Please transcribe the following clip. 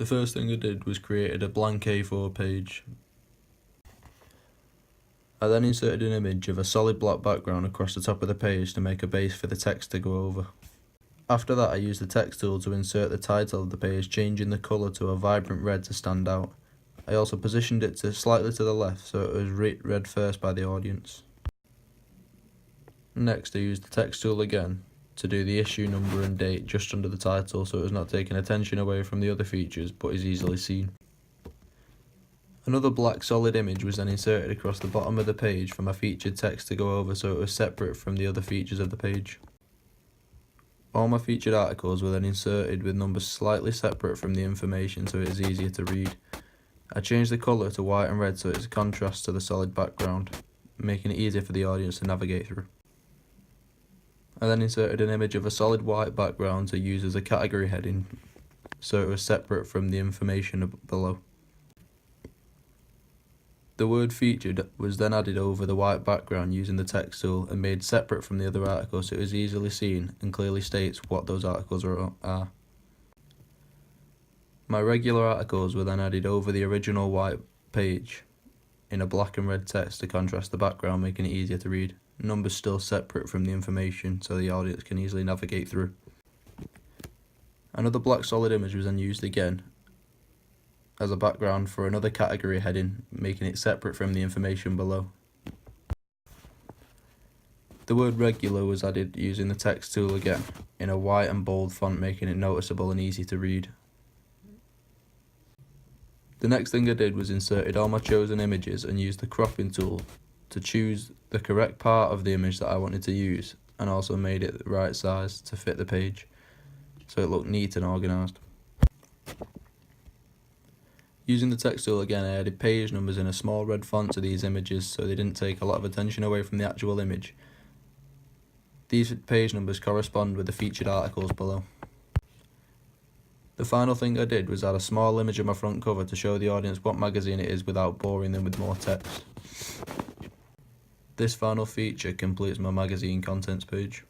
The first thing I did was created a blank A4 page. I then inserted an image of a solid black background across the top of the page to make a base for the text to go over. After that, I used the text tool to insert the title of the page, changing the colour to a vibrant red to stand out. I also positioned it slightly to the left so it was read first by the audience. Next, I used the text tool again to do the issue number and date just under the title so it was not taking attention away from the other features but is easily seen. Another black solid image was then inserted across the bottom of the page for my featured text to go over so it was separate from the other features of the page. All my featured articles were then inserted with numbers slightly separate from the information so it is easier to read. I changed the colour to white and red so it's a contrast to the solid background, making it easier for the audience to navigate through. I then inserted an image of a solid white background to use as a category heading so it was separate from the information below. The word featured was then added over the white background using the text tool and made separate from the other articles so it was easily seen and clearly states what those articles are. My regular articles were then added over the original white page in a black and red text to contrast the background, making it easier to read. Numbers still separate from the information so the audience can easily navigate through. Another black solid image was then used again as a background for another category heading, making it separate from the information below. The word regular was added using the text tool again in a white and bold font, making it noticeable and easy to read. The next thing I did was inserted all my chosen images and used the cropping tool to choose the correct part of the image that I wanted to use, and also made it the right size to fit the page so it looked neat and organised. Using the text tool again, I added page numbers in a small red font to these images so they didn't take a lot of attention away from the actual image. These page numbers correspond with the featured articles below. The final thing I did was add a small image of my front cover to show the audience what magazine it is without boring them with more text. This final feature completes my magazine contents page.